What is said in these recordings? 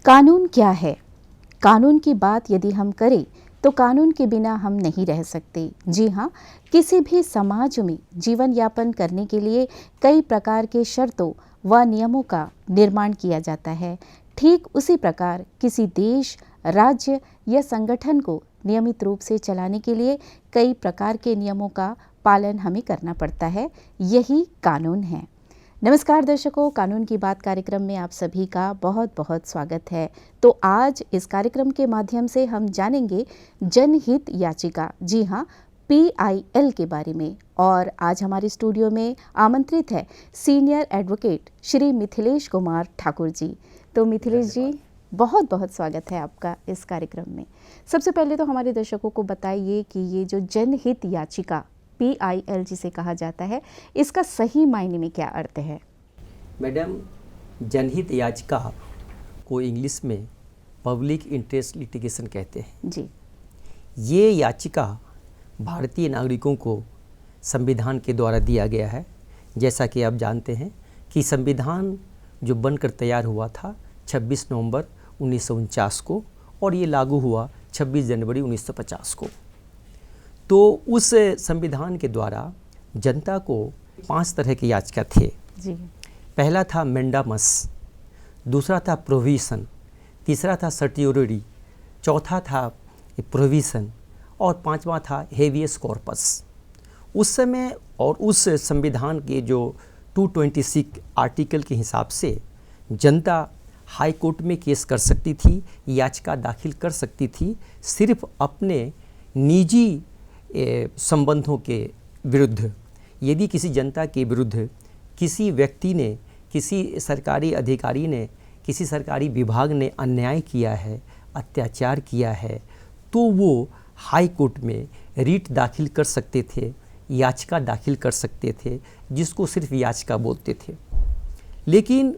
कानून क्या है? कानून की बात यदि हम करें तो कानून के बिना हम नहीं रह सकते। जी हाँ, किसी भी समाज में जीवन यापन करने के लिए कई प्रकार के शर्तों व नियमों का निर्माण किया जाता है। ठीक उसी प्रकार किसी देश, राज्य या संगठन को नियमित रूप से चलाने के लिए कई प्रकार के नियमों का पालन हमें करना पड़ता है। यही कानून है। नमस्कार दर्शकों, कानून की बात कार्यक्रम में आप सभी का बहुत बहुत स्वागत है। तो आज इस कार्यक्रम के माध्यम से हम जानेंगे जनहित याचिका, जी हाँ, PIL के बारे में। और आज हमारे स्टूडियो में आमंत्रित है सीनियर एडवोकेट श्री मिथिलेश कुमार ठाकुर जी। तो मिथिलेश जी, बहुत बहुत स्वागत है आपका इस कार्यक्रम में। सबसे पहले तो हमारे दर्शकों को बताइए कि ये जो जनहित याचिका PIL जिसे कहा जाता है, इसका सही मायने में क्या अर्थ है? मैडम, जनहित याचिका को इंग्लिश में पब्लिक इंटरेस्ट लिटिगेशन कहते हैं। जी। ये याचिका भारतीय नागरिकों को संविधान के द्वारा दिया गया है। जैसा कि आप जानते हैं कि संविधान जो बनकर तैयार हुआ था 26 नवंबर 1949 को और ये लागू हुआ 26 जनवरी 1950 को। तो उस संविधान के द्वारा जनता को 5 तरह की याचिका थे। जी। पहला था मेंडामस, दूसरा था प्रोविजन, तीसरा था सर्टियोरिटी, चौथा था प्रोविजन और पांचवा था हेवियस कॉर्पस। उस समय और उस संविधान के जो 226 आर्टिकल के हिसाब से जनता हाई कोर्ट में केस कर सकती थी, याचिका दाखिल कर सकती थी, सिर्फ अपने निजी संबंधों के विरुद्ध। यदि किसी जनता के विरुद्ध किसी व्यक्ति ने, किसी सरकारी अधिकारी ने, किसी सरकारी विभाग ने अन्याय किया है, अत्याचार किया है, तो वो हाई कोर्ट में रीट दाखिल कर सकते थे, याचिका दाखिल कर सकते थे, जिसको सिर्फ याचिका बोलते थे। लेकिन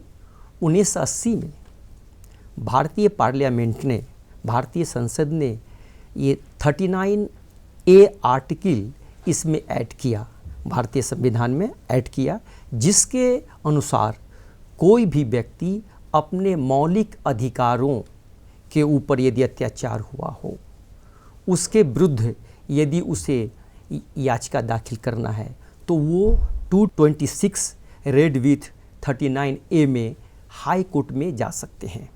1980 में भारतीय पार्लियामेंट ने, भारतीय संसद ने ये 39A आर्टिकल इसमें ऐड किया, भारतीय संविधान में ऐड किया, जिसके अनुसार कोई भी व्यक्ति अपने मौलिक अधिकारों के ऊपर यदि अत्याचार हुआ हो, उसके विरुद्ध यदि उसे याचिका दाखिल करना है, तो वो 226 रेड विथ 39A में हाई कोर्ट में जा सकते हैं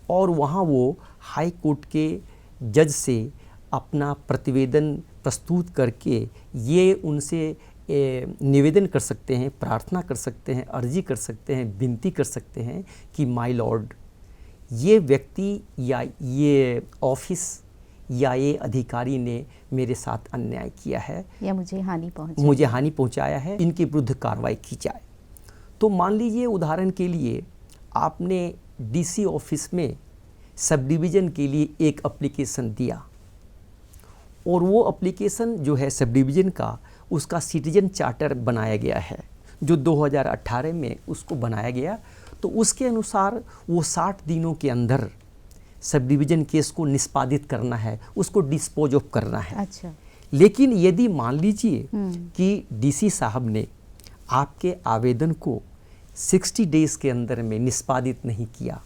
और वहाँ वो हाई कोर्ट के जज से अपना प्रतिवेदन प्रस्तुत करके ये उनसे निवेदन कर सकते हैं, प्रार्थना कर सकते हैं, अर्जी कर सकते हैं, विनती कर सकते हैं कि माय लॉर्ड, ये व्यक्ति या ये ऑफिस या ये अधिकारी ने मेरे साथ अन्याय किया है या मुझे हानि पहुंचाया है, इनके विरुद्ध कार्रवाई की जाए। तो मान लीजिए उदाहरण के लिए आपने DC ऑफिस में सब डिवीज़न के लिए एक एप्लीकेशन दिया और वो एप्लीकेशन जो है सब डिवीज़न का, उसका सिटीजन चार्टर बनाया गया है जो 2018 में उसको बनाया गया। तो उसके अनुसार वो 60 दिनों के अंदर सब डिवीज़न केस को निष्पादित करना है, उसको डिस्पोज ऑफ करना है। अच्छा। लेकिन यदि मान लीजिए कि DC साहब ने आपके आवेदन को 60 डेज़ के अंदर में निष्पादित नहीं किया,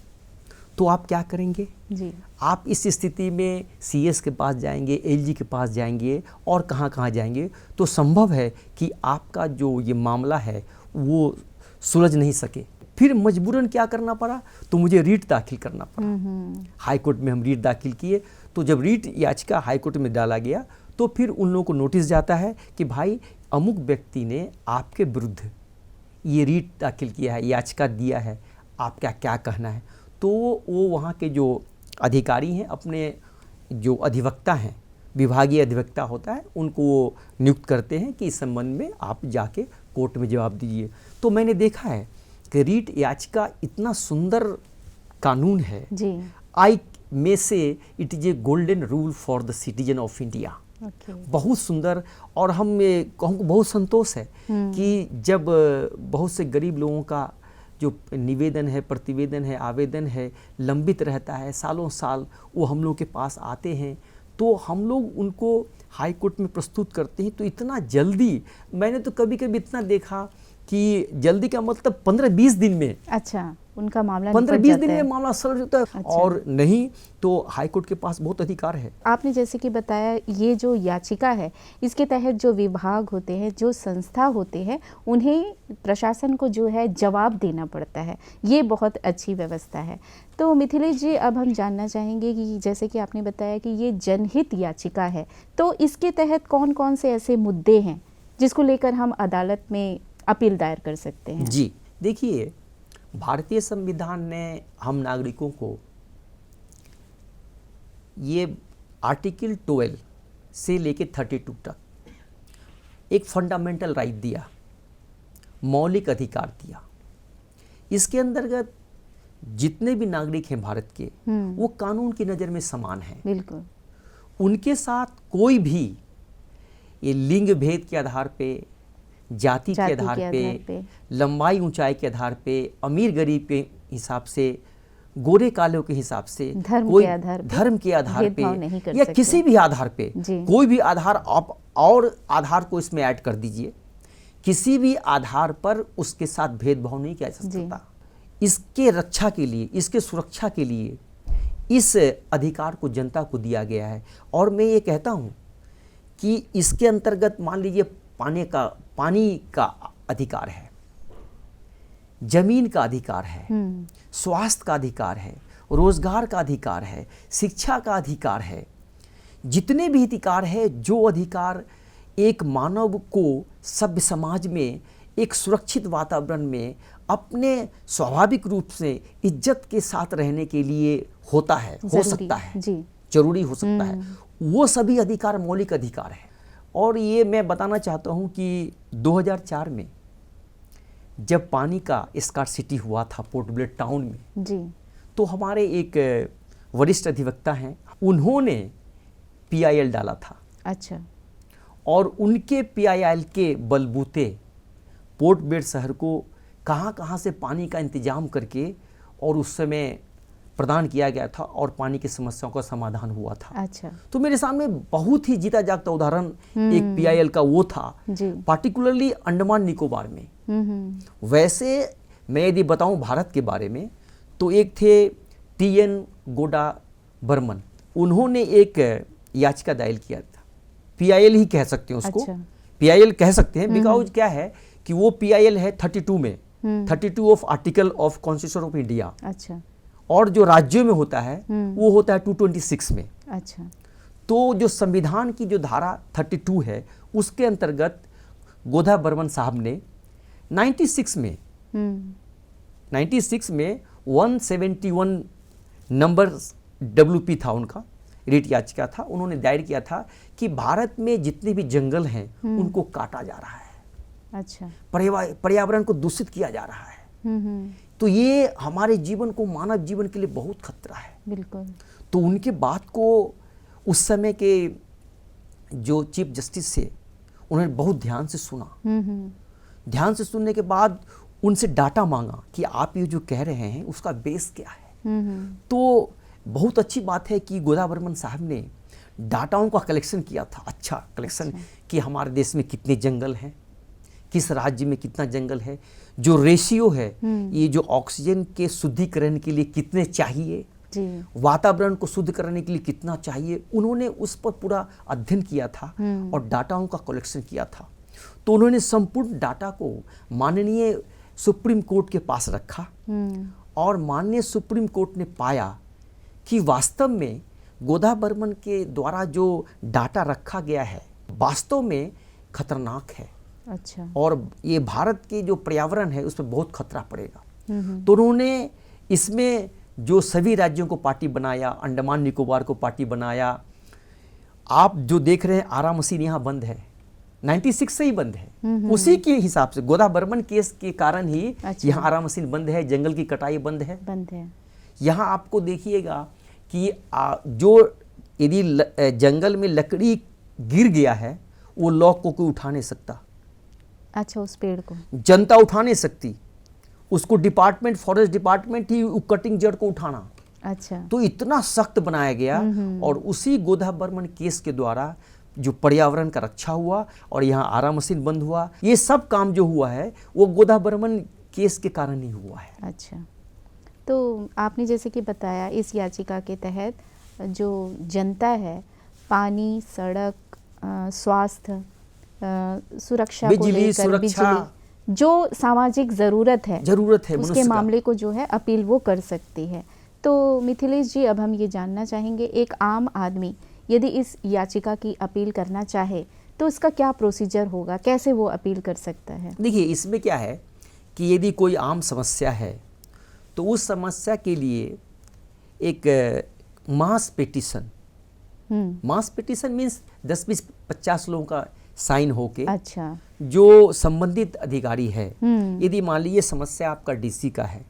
तो आप क्या करेंगे? जी। आप इस स्थिति में CS के पास जाएंगे, LG के पास जाएंगे और कहाँ जाएंगे। तो संभव है कि आपका जो ये मामला है वो सुलझ नहीं सके। फिर मजबूरन क्या करना पड़ा, तो मुझे रीट दाखिल करना पड़ा। हाई कोर्ट में हम रीट दाखिल किए। तो जब रीट याचिका हाई कोर्ट में डाला गया तो फिर उन लोगों को नोटिस जाता है कि भाई अमुक व्यक्ति ने आपके विरुद्ध ये रीट दाखिल किया है, याचिका दिया है, आपका क्या कहना है। तो वो वहाँ के जो अधिकारी हैं, अपने जो अधिवक्ता हैं, विभागीय अधिवक्ता होता है, उनको वो नियुक्त करते हैं कि इस संबंध में आप जाके कोर्ट में जवाब दीजिए। तो मैंने देखा है कि रीट याचिका इतना सुंदर कानून है जी। आई में से it is a golden rule for the citizen of India. बहुत सुंदर। और हमको बहुत संतोष है कि जब बहुत से गरीब लोगों का जो निवेदन है, प्रतिवेदन है, आवेदन है, लंबित रहता है, सालों साल वो हम लोग के पास आते हैं, तो हम लोग उनको हाई कोर्ट में प्रस्तुत करते हैं। तो इतना जल्दी, मैंने तो कभी कभी इतना देखा कि जल्दी का मतलब 15-20 दिन में, अच्छा, उनका मामला 15-20 दिन में मामला सॉल्व होता है। अच्छा। और नहीं तो हाई कोर्ट के पास बहुत अधिकार है। आपने जैसे कि बताया, ये जो याचिका है, इसके तहत जो विभाग होते हैं, जो संस्था होते हैं, उन्हें प्रशासन को जो है जवाब देना पड़ता है। ये बहुत अच्छी व्यवस्था है। तो मिथिलेश जी, अब हम जानना चाहेंगे कि जैसे कि आपने बताया कि ये जनहित याचिका है, तो इसके तहत कौन कौन से ऐसे मुद्दे हैं जिसको लेकर हम अदालत में अपील दायर कर सकते हैं? जी देखिए, भारतीय संविधान ने हम नागरिकों को ये आर्टिकल 12 से लेके 32 तक एक फंडामेंटल राइट दिया, मौलिक अधिकार दिया। इसके अंतर्गत जितने भी नागरिक हैं भारत के, वो कानून की नज़र में समान हैं। बिल्कुल। उनके साथ कोई भी ये लिंग भेद के आधार पे, जाति के आधार पे, लंबाई ऊंचाई के आधार पे, अमीर गरीब के हिसाब से, गोरे कालों के हिसाब से, कोई धर्म के आधार पे या किसी भी आधार पे, कोई भी आधार आप और आधार को इसमें ऐड कर दीजिए, किसी भी आधार पर उसके साथ भेदभाव नहीं किया जा सकता। इसके रक्षा के लिए, इसके सुरक्षा के लिए इस अधिकार को जनता को दिया गया है। और मैं ये कहता हूँ कि इसके अंतर्गत मान लीजिए पानी का अधिकार है, जमीन का अधिकार है, स्वास्थ्य का अधिकार है, रोजगार का अधिकार है, शिक्षा का अधिकार है। जितने भी अधिकार है, जो अधिकार एक मानव को सभ्य समाज में एक सुरक्षित वातावरण में अपने स्वाभाविक रूप से इज्जत के साथ रहने के लिए होता है, हो सकता है, जरूरी हो सकता है, वो सभी अधिकार मौलिक अधिकार है। और ये मैं बताना चाहता हूँ कि 2004 में जब पानी का स्कार्सिटी हुआ था पोर्ट ब्लेयर टाउन में जी, तो हमारे एक वरिष्ठ अधिवक्ता हैं, उन्होंने PIL डाला था। अच्छा। और उनके PIL के बलबूते पोर्ट ब्लेयर शहर को कहाँ से पानी का इंतजाम करके और उस समय प्रदान किया गया था और पानी की समस्याओं का समाधान हुआ था। अच्छा। तो मेरे सामने बहुत ही जीता जागता उदाहरण एक PIL का वो था, पार्टिकुलरली अंडमान निकोबार में। वैसे मैं यदि बताऊं भारत के बारे में, तो एक थे TN गोडा बर्मन, उन्होंने एक याचिका दायर किया था, PIL ही कह सकते हैं उसको। अच्छा। PIL कह सकते हैं बिकॉज क्या है कि वो PIL है 32 में, 32 of article of constitution of India. अच्छा। और जो राज्यों में होता है वो होता है 226 में। अच्छा। तो जो संविधान की जो धारा 32 है, उसके अंतर्गत गोदा बर्मन साहब ने 96 में 171 नंबर WP था उनका, रिट याचिका था, उन्होंने दायर किया था कि भारत में जितने भी जंगल हैं उनको काटा जा रहा है। अच्छा। पर्यावरण को दूषित किया जा रहा है। तो ये हमारे जीवन को, मानव जीवन के लिए बहुत खतरा है। बिल्कुल। तो उनके बात को उस समय के जो चीफ जस्टिस थे, उन्होंने बहुत ध्यान से सुना। ध्यान से सुनने के बाद उनसे डाटा मांगा कि आप ये जो कह रहे हैं उसका बेस क्या है। तो बहुत अच्छी बात है कि गोदा बर्मन साहब ने डाटाओं का कलेक्शन किया था, अच्छा कलेक्शन। अच्छा। कि हमारे देश में कितने जंगल हैं, किस राज्य में कितना जंगल है, जो रेशियो है, ये जो ऑक्सीजन के शुद्धिकरण के लिए कितने चाहिए, वातावरण को शुद्ध करने के लिए कितना चाहिए, उन्होंने उस पर पूरा अध्ययन किया था और डाटाओं का कलेक्शन किया था। तो उन्होंने संपूर्ण डाटा को माननीय सुप्रीम कोर्ट के पास रखा और माननीय सुप्रीम कोर्ट ने पाया कि वास्तव में गोदा बर्मन के द्वारा जो डाटा रखा गया है वास्तव में खतरनाक है। अच्छा। और ये भारत के जो पर्यावरण है उस पर बहुत खतरा पड़ेगा। तो उन्होंने इसमें जो सभी राज्यों को पार्टी बनाया, अंडमान निकोबार को पार्टी बनाया। आप जो देख रहे हैं आरा मशीन यहाँ बंद है, 96 से ही बंद है। उसी के हिसाब से गोदा बर्मन केस के कारण ही अच्छा। यहाँ आरा मशीन बंद है, जंगल की कटाई बंद है। यहाँ आपको देखिएगा कि जो यदि जंगल में लकड़ी गिर गया है वो लॉक को कोई उठा नहीं सकता। अच्छा, उस पेड़ को जनता उठा नहीं सकती, उसको डिपार्टमेंट, फॉरेस्ट डिपार्टमेंट ही कटिंग जड़ को उठाना। अच्छा। तो इतना सख्त बनाया गया और उसी गोदा बर्मन केस के द्वारा जो पर्यावरण का रक्षा हुआ और यहाँ आरा मशीन बंद हुआ, ये सब काम जो हुआ है वो गोदा बर्मन केस के कारण ही हुआ है। अच्छा, तो आपने जैसे कि बताया इस याचिका के तहत जो जनता है पानी, सड़क, स्वास्थ्य, सुरक्षा को बिजली, लेकर, सुरक्षा, बिजली, जो सामाजिक ज़रूरत है उसके उसके मामले को जो है अपील वो कर सकती है। तो मिथिलेश जी, अब हम ये जानना चाहेंगे, एक आम आदमी यदि इस याचिका की अपील करना चाहे तो इसका क्या प्रोसीजर होगा, कैसे वो अपील कर सकता है? देखिए, इसमें क्या है कि यदि कोई आम समस्या है तो उस समस्या के लिए एक मास पिटीशन, मास पिटीशन मीन्स 10-20-50 लोगों का साइन होके, अच्छा, जो संबंधित अधिकारी है, यदि मान लीजिए समस्या आपका डीसी का है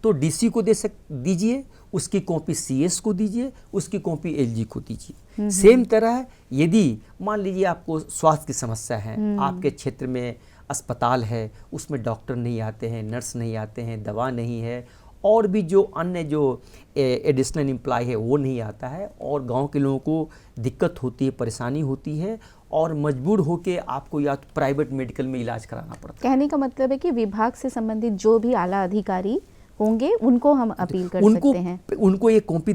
तो डीसी को दीजिए, उसकी कॉपी सीएस को दीजिए, उसकी कॉपी एलजी को दीजिए। सेम तरह यदि मान लीजिए आपको स्वास्थ्य की समस्या है, आपके क्षेत्र में अस्पताल है, उसमें डॉक्टर नहीं आते हैं, नर्स नहीं आते हैं, दवा नहीं है, और भी जो अन्य जो एडिशनल एम्प्लॉय है वो नहीं आता है, और गांव के लोगों को दिक्कत होती है, परेशानी होती है, और मजबूर होके आपको या तो प्राइवेट मेडिकल में इलाज कराना पड़ता है। कहने का मतलब है कि विभाग से संबंधित जो भी आला अधिकारी होंगे उनको हम अपील कर सकते हैं। उनको ये कॉपी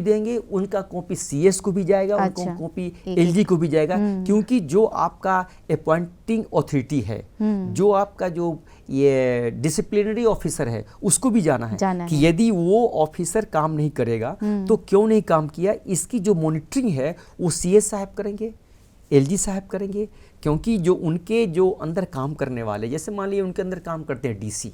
देंगे, उनका कॉपी सीएस को भी जाएगा, अच्छा, उनको कॉपी एलजी को भी जाएगा, क्योंकि जो आपका अपॉइंटिंग अथॉरिटी है, जो आपका जो ये डिसिप्लिनरी ऑफिसर है, उसको भी जाना है कि यदि वो ऑफिसर काम नहीं करेगा तो क्यों नहीं काम किया, इसकी जो मॉनिटरिंग है वो सीएस साहब करेंगे, एलजी साहब करेंगे, क्योंकि जो उनके जो अंदर काम करने वाले, जैसे मान लीजिए उनके अंदर काम करते हैं डीसी,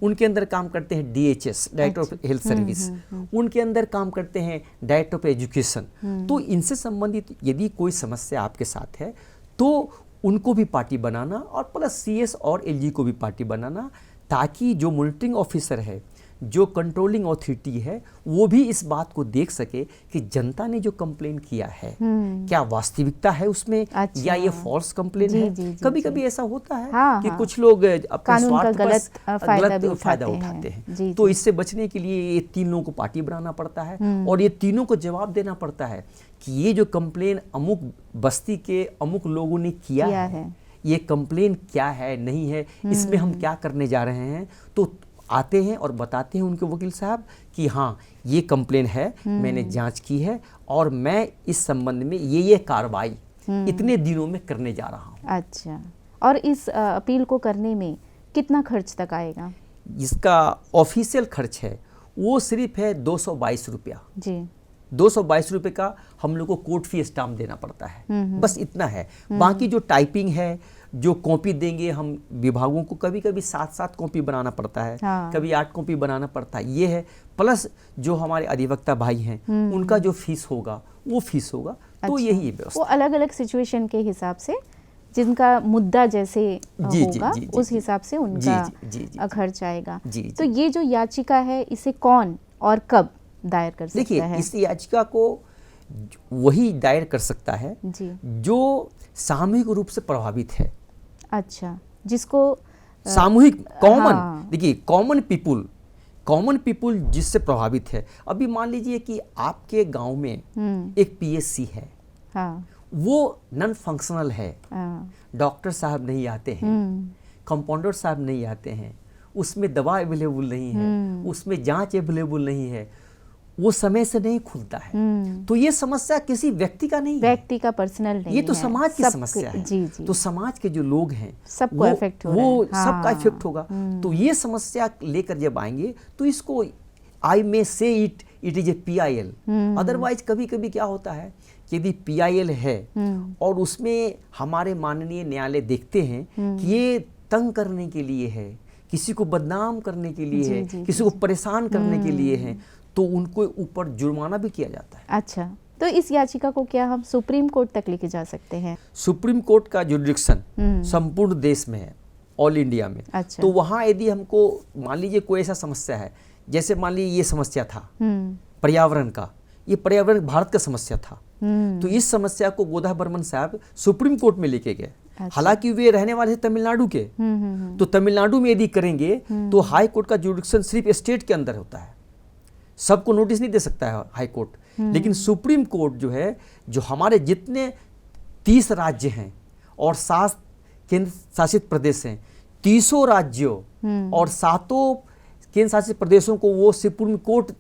उनके अंदर काम करते हैं DHS, director of health service, उनके अंदर काम करते हैं डायरेक्टर ऑफ एजुकेशन, तो इनसे संबंधित यदि कोई समस्या आपके साथ है तो उनको भी पार्टी बनाना, और प्लस सीएस और एलजी को भी पार्टी बनाना, ताकि जो मॉनिटरिंग ऑफिसर है, जो कंट्रोलिंग अथॉरिटी है, वो भी इस बात को देख सके कि जनता ने जो कंप्लेन किया है क्या वास्तविकता है उसमें, अच्छा, या ये फॉल्स कंप्लेन है। कभी कभी ऐसा होता है कि कुछ लोग अपने स्वार्थ पर गलत फायदा उठाते हैं, तो इससे बचने के लिए ये 3 लोगों को पार्टी बनाना पड़ता है, और ये तीनों को जवाब देना पड़ता है कि ये जो कंप्लेन अमुक बस्ती के अमुक लोगों ने किया है, ये कंप्लेन क्या है, नहीं है, इसमें हम क्या करने जा रहे हैं। तो आते हैं और बताते हैं उनके वकील साहब कि हाँ ये कंप्लेन है, मैंने जांच की है, और मैं इस संबंध में ये कार्रवाई इतने दिनों में करने जा रहा हूँ। अच्छा, और इस अपील को करने में कितना खर्च तक आएगा? इसका ऑफिशियल खर्च है वो सिर्फ है 222 रुपया जी। 222 रुपये का हम लोग को कोर्ट फी स्टाम्प देना पड़ता है, बस इतना है। बाकी जो टाइपिंग है, जो कॉपी देंगे हम विभागों को, कभी कभी 7 कॉपी बनाना पड़ता है, कभी 8 कॉपी बनाना पड़ता है, ये है। प्लस जो हमारे अधिवक्ता भाई हैं उनका जो फीस होगा वो फीस होगा। अच्छा, तो यही व्यवस्था, वो अलग अलग सिचुएशन के हिसाब से, जिनका मुद्दा जैसे होगा उस हिसाब से उनका खर्च आएगा। तो ये जो याचिका है इसे कौन और कब दायर कर सकता है? देखिए, इस याचिका को वही दायर कर सकता है जो सामूहिक रूप से प्रभावित है। अच्छा, जिसको सामूहिक, कॉमन, देखिए कॉमन पीपुल जिससे प्रभावित है। अभी मान लीजिए कि आपके गांव में एक पीएससी है, वो नॉन फंक्शनल है, डॉक्टर साहब नहीं आते हैं, कंपाउंडर साहब नहीं आते हैं, उसमें दवा अवेलेबल नहीं है, उसमें जांच अवेलेबल नहीं है, वो समय से नहीं खुलता है, तो ये समस्या किसी व्यक्ति का नहीं है, व्यक्ति का पर्सनल नहीं है, ये तो समाज की समस्या है। जी। तो समाज के जो लोग हैं सबको इफेक्ट हो रहा है, वो सबका इफेक्ट होगा। तो ये समस्या लेकर जब आएंगे तो इसको आई मे से it is a PIL। Otherwise कभी कभी क्या होता है, यदि PIL है और उसमें हमारे माननीय न्यायालय देखते हैं कि ये तंग करने के लिए है, किसी को बदनाम करने के लिए है, किसी को परेशान करने के लिए है, तो उनको ऊपर जुर्माना भी किया जाता है। अच्छा, तो इस याचिका को क्या हम सुप्रीम कोर्ट तक लेके जा सकते हैं? सुप्रीम कोर्ट का जुरिडिक्शन संपूर्ण देश में है, ऑल इंडिया में। अच्छा। तो वहाँ यदि हमको मान लीजिए कोई ऐसा समस्या है, जैसे मान लीजिए ये समस्या था पर्यावरण का, ये पर्यावरण भारत का समस्या था, तो इस समस्या को गोदा बर्मन साहब सुप्रीम कोर्ट में लेके गए। अच्छा। हालांकि वे रहने वाले थे तमिलनाडु के, तो तमिलनाडु में यदि करेंगे तो हाई कोर्ट का जुरिडिक्शन सिर्फ स्टेट के अंदर होता है, सबको नोटिस नहीं दे सकता है हाई कोर्ट, लेकिन सुप्रीम कोर्ट जो है, जो हमारे जितने 30 राज्य हैं और 7 केंद्र शासित प्रदेश हैं, 30 राज्यों और 7 केंद्र शासित प्रदेशों को वो सुप्रीम कोर्ट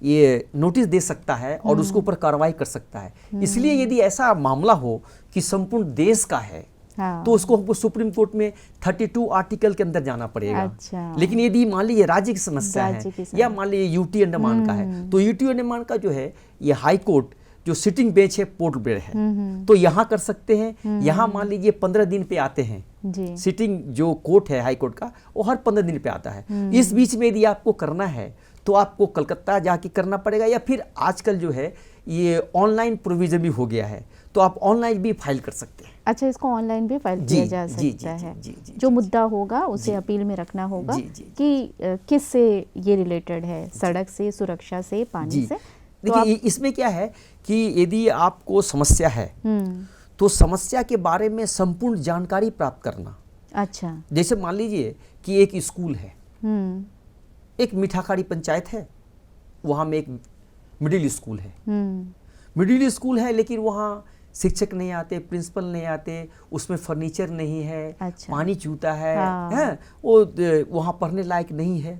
ये नोटिस दे सकता है और उसके ऊपर कार्रवाई कर सकता है। इसलिए यदि ऐसा मामला हो कि संपूर्ण देश का है, हाँ। तो उसको हमको सुप्रीम कोर्ट में 32 आर्टिकल के अंदर जाना पड़ेगा। अच्छा। लेकिन यदि मान लीजिए राज्य की समस्या राज्य की है या मान लीजिए यूटी अंडमान का है, तो यूटी अंडमान का जो है ये हाई कोर्ट जो सिटिंग बेंच है, पोर्ट बेड है, तो यहाँ कर सकते हैं। यहाँ मान लीजिए 15 दिन पे आते हैं जी। सिटिंग जो कोर्ट है हाई कोर्ट का, वो हर 15 दिन पे आता है। इस बीच में यदि आपको करना है तो आपको कलकत्ता जाके करना पड़ेगा, या फिर आजकल जो है ये ऑनलाइन प्रोविजन भी हो गया है, तो आप ऑनलाइन भी फाइल कर सकते हैं। अच्छा, इसको ऑनलाइन भी फाइल जी, किया जा जी, सकता जी, है। जी, जी, जो जी, मुद्दा होगा उसे अपील में रखना होगा जी, जी, कि किस से ये रिलेटेड है, सड़क से, सुरक्षा से, पानी जी। से। देखिए इसमें क्या है कि यदि आपको समस्या है तो समस्या के बारे में संपूर्ण जानकारी प्राप्त करना। अच्छा। जैसे मान लीजिए कि एक स्कूल है, एक मीठाखाड़ी पंचायत है, वहाँ में एक मिडिल स्कूल है। मिडिल स्कूल है लेकिन वहाँ शिक्षक नहीं आते, प्रिंसिपल नहीं आते, उसमें फर्नीचर नहीं है। अच्छा। पानी चूता है, हाँ। है वो वहाँ पढ़ने लायक नहीं है।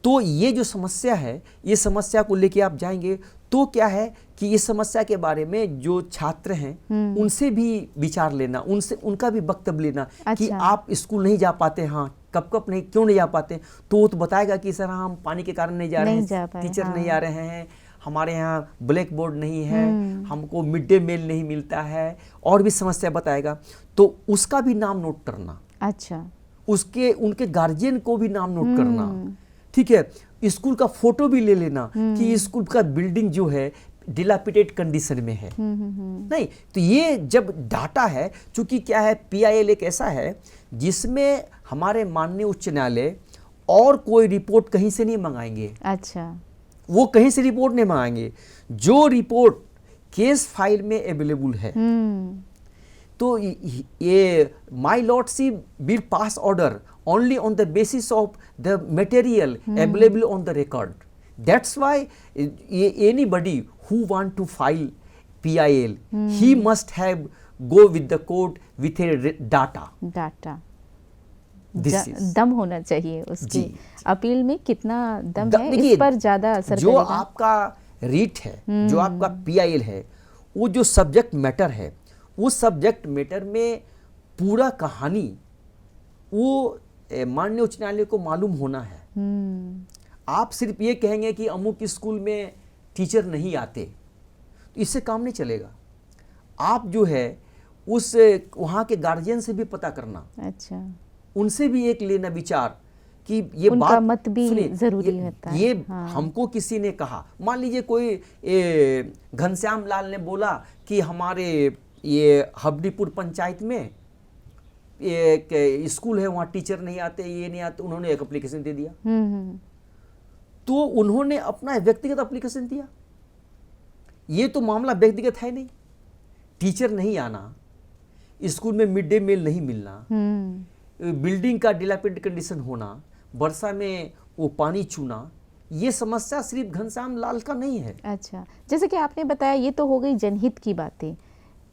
तो ये जो समस्या है, ये समस्या को लेके आप जाएंगे तो क्या है कि इस समस्या के बारे में जो छात्र हैं उनसे भी विचार लेना, उनसे उनका भी वक्तव्य लेना। अच्छा। कि आप स्कूल नहीं जा पाते, हाँ कब कब नहीं, क्यों नहीं जा पाते, तो वो तो बताएगा कि सर हम पानी के कारण नहीं जा रहे हैं, टीचर नहीं आ रहे हैं, हमारे यहाँ ब्लैक बोर्ड नहीं है, हमको मिड डे मील नहीं मिलता है, और भी समस्या बताएगा। तो उसका भी नाम नोट करना। अच्छा। उसके उनके गार्जियन को भी नाम नोट करना, ठीक है। स्कूल का फोटो भी ले लेना कि स्कूल का बिल्डिंग जो है डिलापिडेट कंडीशन में है। नहीं तो ये जब डाटा है, चूंकि क्या है PIL एक ऐसा है जिसमें हमारे माननीय उच्च न्यायालय और कोई रिपोर्ट कहीं से नहीं मंगाएंगे। अच्छा। वो कहीं से रिपोर्ट नहीं मंगाएंगे, जो रिपोर्ट केस फाइल में अवेलेबल है। तो ये my lordship will pass order only on the basis of the material available on the record. That's why anybody who want to file PIL, he must have go with the court with a data. This is दम होना चाहिए उसकी appeal में, कितना दम है देखिए, इस पर ज्यादा असर जो करेगा। आपका रीट है, जो आपका PIL है, वो जो सब्जेक्ट मैटर है, उस सब्जेक्ट मैटर में पूरा कहानी वो माननीय उच्च न्यायालय को मालूम होना है। आप सिर्फ ये कहेंगे कि अमुक स्कूल में टीचर नहीं आते, तो इससे काम नहीं चलेगा। आप जो है उस वहाँ के गार्जियन से भी पता करना। अच्छा। उनसे भी एक लेना विचार कि ये उनका बात मत भी जरूरी होता है। ये हमको किसी ने कहा, मान लीजिए कोई घनश्याम लाल ने बोला कि हमारे ये हबडीपुर पंचायत में एक स्कूल है, वहाँ टीचर नहीं आते, ये नहीं आते, उन्होंने एक एप्लीकेशन दे दिया। तो उन्होंने अपना व्यक्तिगत एप्लीकेशन दिया। ये तो मामला व्यक्तिगत है नहीं, टीचर नहीं आना, स्कूल में मिड डे मील नहीं मिलना, बिल्डिंग का डिलापिडेटेड कंडीशन होना, वर्षा में वो पानी चूना, ये समस्या सिर्फ घनश्याम लाल का नहीं है। अच्छा, जैसे कि आपने बताया, ये तो हो गई जनहित की बातें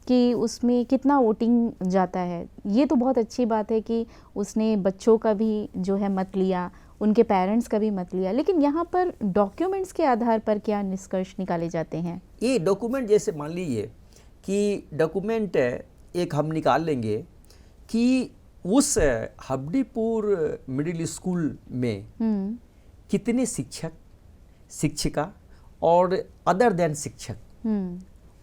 कि उसमें कितना वोटिंग जाता है। ये तो बहुत अच्छी बात है कि उसने बच्चों का भी जो है मत लिया, उनके पेरेंट्स का भी मत लिया, लेकिन यहाँ पर डॉक्यूमेंट्स के आधार पर क्या निष्कर्ष निकाले जाते हैं? ये डॉक्यूमेंट जैसे मान लीजिए कि डॉक्यूमेंट एक हम निकाल लेंगे कि उस हबडीपुर मिडिल स्कूल में कितने शिक्षक, शिक्षिका और अदर देन शिक्षक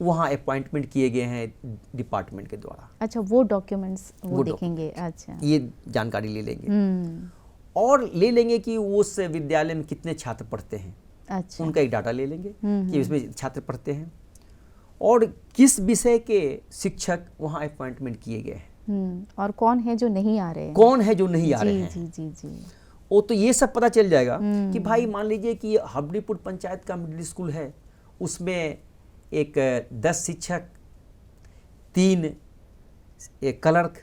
वहाँ अपॉइंटमेंट किए गए हैं डिपार्टमेंट के द्वारा। अच्छा, वो डॉक्यूमेंट्स वो देखेंगे। अच्छा, ये जानकारी ले लेंगे और ले लेंगे कि उस विद्यालय में कितने छात्र पढ़ते हैं। अच्छा, उनका एक डाटा ले लेंगे कि इसमें छात्र पढ़ते हैं और किस विषय के शिक्षक वहाँ अपॉइंटमेंट किए गए हैं और कौन है जो नहीं आ रहे हैं, कौन है जो नहीं आ रहे हैं। जी जी जी। वो तो ये सब पता चल जाएगा कि भाई मान लीजिए कि हबडीपुर पंचायत का मिडिल स्कूल है, उसमें एक 10 शिक्षक, 3 एक क्लर्क,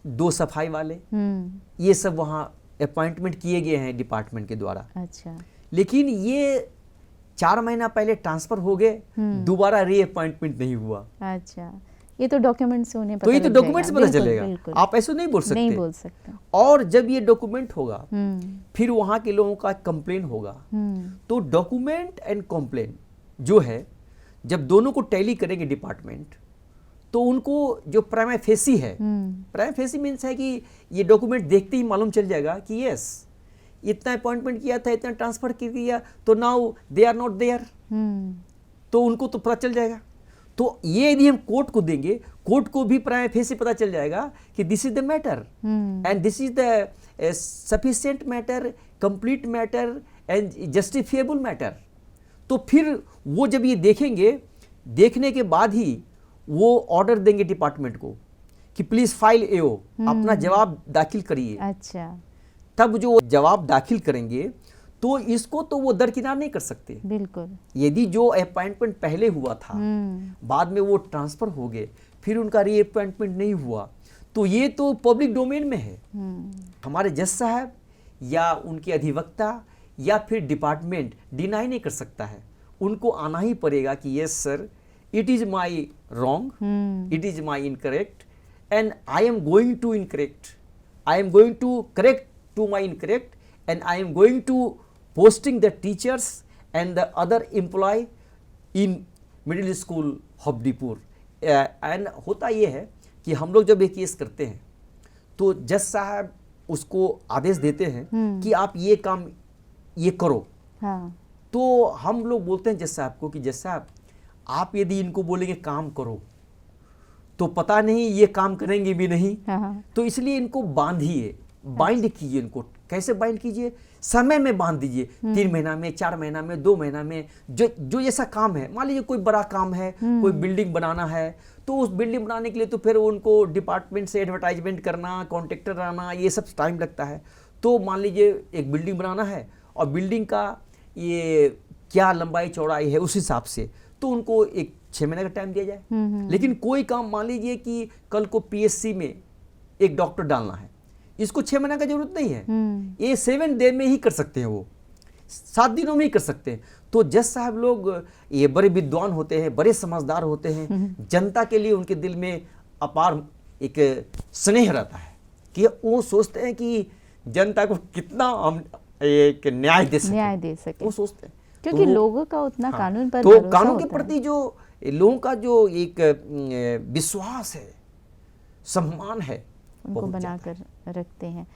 2 सफाई वाले, ये सब वहाँ अपॉइंटमेंट किए गए हैं डिपार्टमेंट के द्वारा। अच्छा, लेकिन ये 4 महीना पहले ट्रांसफर हो गए, दोबारा रीअपॉइंटमेंट नहीं हुआ। अच्छा, ये तो डॉक्यूमेंट से उन्हें तो पता ये तो लग डॉक्यूमेंट से जाएगा। पता बिल्कुल, चलेगा, बिल्कुल। आप ऐसे नहीं बोल सकते। नहीं बोल सकते। और जब ये डॉक्यूमेंट होगा, हम्म, फिर वहाँ के लोगों का कंप्लेन होगा। हम्म, तो डॉक्यूमेंट एंड कंप्लेन जो है, जब दोनों को टैली करेंगे डिपार्टमेंट, तो उनको जो प्राइमा फेसी है, प्राइमा फेसी मीन्स है कि ये डॉक्यूमेंट देखते ही मालूम चल जाएगा कि यस, इतना अपॉइंटमेंट किया था, इतना ट्रांसफर किया, तो now they are not there, तो उनको तो पता चल जाएगा। तो ये यदि हम कोर्ट को देंगे, कोर्ट को भी प्राइमा फेसी पता चल जाएगा कि this is the matter and this is the sufficient matter, complete matter and justifiable matter. तो फिर वो जब ये देखेंगे, देखने के बाद ही वो ऑर्डर देंगे डिपार्टमेंट को कि प्लीज फाइल एओ, अपना जवाब दाखिल करिए। अच्छा, तब जो जवाब दाखिल करेंगे, तो इसको तो वो दरकिनार नहीं कर सकते। बिल्कुल। यदि जो अपॉइंटमेंट पहले हुआ था, बाद में वो ट्रांसफर हो गए, फिर उनका रीअपॉइंटमेंट नहीं हुआ, तो ये तो पब्लिक डोमेन में है। हमारे जज साहब या उनके अधिवक्ता या फिर डिपार्टमेंट डिनाई नहीं कर सकता है। उनको आना ही पड़ेगा कि yes sir, it is my wrong, it is my incorrect and I am going to incorrect, I am going to correct to my incorrect and I am going to posting the teachers and the other employ in middle school Habdipur. And होता ये है कि हम लोग जब एक case करते हैं, तो जज साहब उसको आदेश देते हैं कि आप ये काम ये करो। हाँ। तो हम लोग बोलते हैं जज साहब को कि जज साहब, आप यदि इनको बोलेंगे काम करो, तो पता नहीं ये काम करेंगे भी नहीं। हाँ। तो इसलिए इनको बांधिए, बाइंड कीजिए। इनको कैसे बाइंड कीजिए? समय में बांध दीजिए, 3 महीना में, 4 महीना में, 2 महीना में। जो जैसा काम है, मान लीजिए कोई बड़ा काम है, कोई बिल्डिंग बनाना है, तो उस बिल्डिंग बनाने के लिए तो फिर उनको डिपार्टमेंट से एडवर्टाइजमेंट करना, कॉन्ट्रैक्टर आना, ये सब टाइम लगता है। तो मान लीजिए एक बिल्डिंग बनाना है और बिल्डिंग का ये क्या लंबाई चौड़ाई है, उस हिसाब से तो उनको एक 6 महीने का टाइम दिया जाए। लेकिन कोई काम मान लीजिए कि कल को पीएससी में एक डॉक्टर डालना है, इसको 6 महीने का जरूरत नहीं है, ये 7 डे में ही कर सकते हैं, वो 7 दिनों में ही कर सकते हैं। तो जज साहब लोग ये बड़े विद्वान होते हैं, बड़े समझदार होते हैं। जनता के लिए उनके दिल में अपार एक स्नेह रहता है कि वो सोचते हैं कि जनता को कितना हम एक न्याय दे सके, वो सोचते हैं। क्योंकि तो लोगों का उतना कानून पर तो भरोसा कानून के होता प्रति जो लोगों का जो एक विश्वास है, सम्मान है, उनको बहुत बनाकर ज्यादा रखते हैं।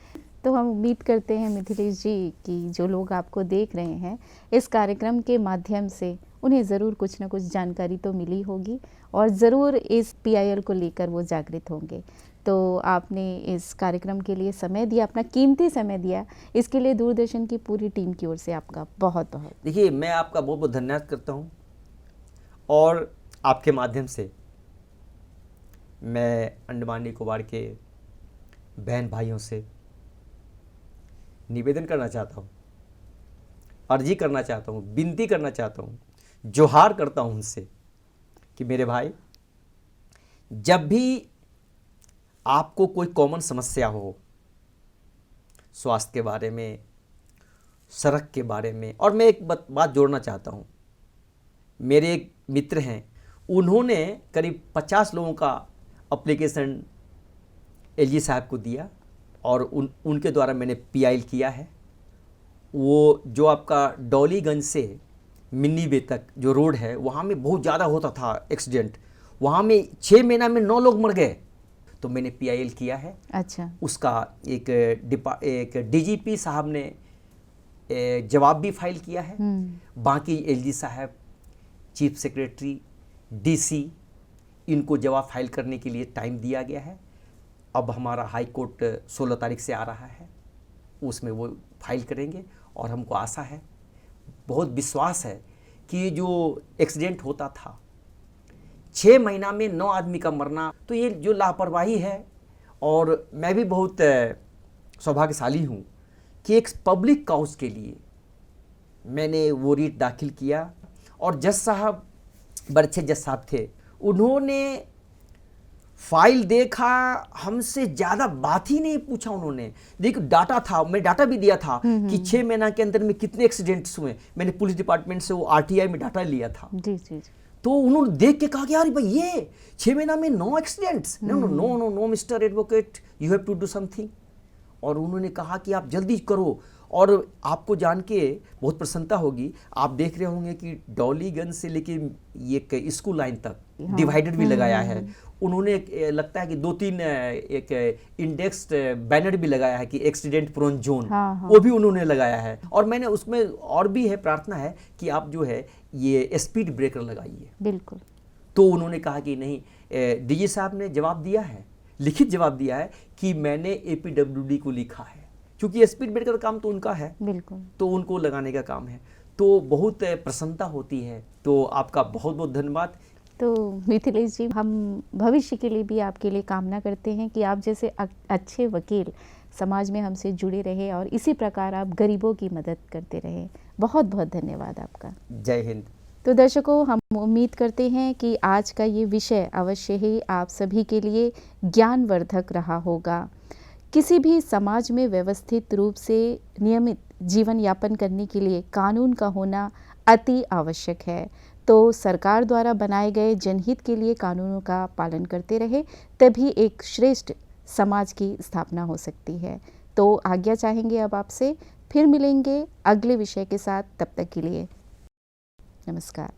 तो हम उम्मीद करते हैं मिथिलेश जी कि जो लोग आपको देख रहे हैं, इस कार्यक्रम के माध्यम से उन्हें ज़रूर कुछ ना कुछ जानकारी तो मिली होगी और ज़रूर इस PIL को लेकर वो जागृत होंगे। तो आपने इस कार्यक्रम के लिए समय दिया, अपना कीमती समय दिया, इसके लिए दूरदर्शन की पूरी टीम की ओर से आपका बहुत बहुत। देखिए, मैं आपका बहुत बहुत धन्यवाद करता हूँ और आपके माध्यम से मैं अंडमान निकोबार के बहन भाइयों से निवेदन करना चाहता हूँ, अर्जी करना चाहता हूँ, विनती करना चाहता हूँ, जोहार करता हूँ उनसे कि मेरे भाई, जब भी आपको कोई कॉमन समस्या हो, स्वास्थ्य के बारे में, सड़क के बारे में, और मैं एक बात जोड़ना चाहता हूँ, मेरे एक मित्र हैं, उन्होंने करीब 50 लोगों का एप्लीकेशन LG साहब को दिया और उनके द्वारा मैंने PIL किया है। वो जो आपका डॉलीगंज से मिन्नी बे तक जो रोड है, वहाँ में बहुत ज़्यादा होता था एक्सीडेंट, वहाँ में 6 महीना में 9 लोग मर गए, तो मैंने PIL किया है। अच्छा। उसका एक DGP साहब ने जवाब भी फाइल किया है। बाकी LG साहब, चीफ सेक्रेटरी, DC, इनको जवाब फाइल करने के लिए टाइम दिया गया है। अब हमारा हाई कोर्ट 16 तारीख से आ रहा है, उसमें वो फाइल करेंगे और हमको आशा है, बहुत विश्वास है कि जो एक्सीडेंट होता था 6 महीना में 9 आदमी का मरना, तो ये जो लापरवाही है। और मैं भी बहुत सौभाग्यशाली हूँ कि एक पब्लिक काउज के लिए मैंने वो रीट दाखिल किया और जज साहब, बड़े अच्छे जज साहब थे, उन्होंने फाइल देखा, हमसे ज़्यादा बात ही नहीं पूछा उन्होंने। देखो डाटा था, मैं डाटा भी दिया था कि 6 महीना के अंदर में कितने एक्सीडेंट्स हुए। मैंने पुलिस डिपार्टमेंट से वो आरटीआई में डाटा लिया था। जी जी जी। तो उन्होंने देख के कहा कि यार भाई ये 6 महीना में 9 accidents. No no no no no mister advocate, you have to do something. और उन्होंने कहा कि आप जल्दी करो। और आपको जान के बहुत प्रसन्नता होगी, आप देख रहे होंगे कि डॉलीगंज से लेके ये स्कूल लाइन तक डिवाइडर भी लगाया है उन्होंने। लगता है कि 2-3 एक इंडेक्स बैनर भी लगाया है कि एक्सीडेंट प्रोन जोन, वो भी उन्होंने लगाया है। और मैंने उसमें और भी है प्रार्थना है कि आप जो है ये स्पीड ब्रेकर लगाइए। बिल्कुल। तो उन्होंने कहा कि नहीं, डीजी साहब ने जवाब दिया है, लिखित जवाब दिया है कि मैंने एपीडब्ल्यूडी को लिखा है, क्योंकि स्पीड ब्रेकर का काम तो उनका है, बिल्कुल, तो उनको लगाने का काम है। तो बहुत प्रसन्नता होती है। तो आपका बहुत बहुत धन्यवाद। तो मिथिलेश जी, हम भविष्य के लिए भी आपके लिए कामना करते हैं कि आप जैसे अच्छे वकील समाज में हमसे जुड़े रहे और इसी प्रकार आप गरीबों की मदद करते रहे। बहुत बहुत धन्यवाद आपका। जय हिंद। तो दर्शकों, हम उम्मीद करते हैं कि आज का ये विषय अवश्य ही आप सभी के लिए ज्ञानवर्धक रहा होगा। किसी भी समाज में व्यवस्थित रूप से नियमित जीवन यापन करने के लिए कानून का होना अति आवश्यक है। तो सरकार द्वारा बनाए गए जनहित के लिए कानूनों का पालन करते रहे, तभी एक श्रेष्ठ समाज की स्थापना हो सकती है। तो आज्ञा चाहेंगे अब आपसे, फिर मिलेंगे अगले विषय के साथ। तब तक के लिए नमस्कार।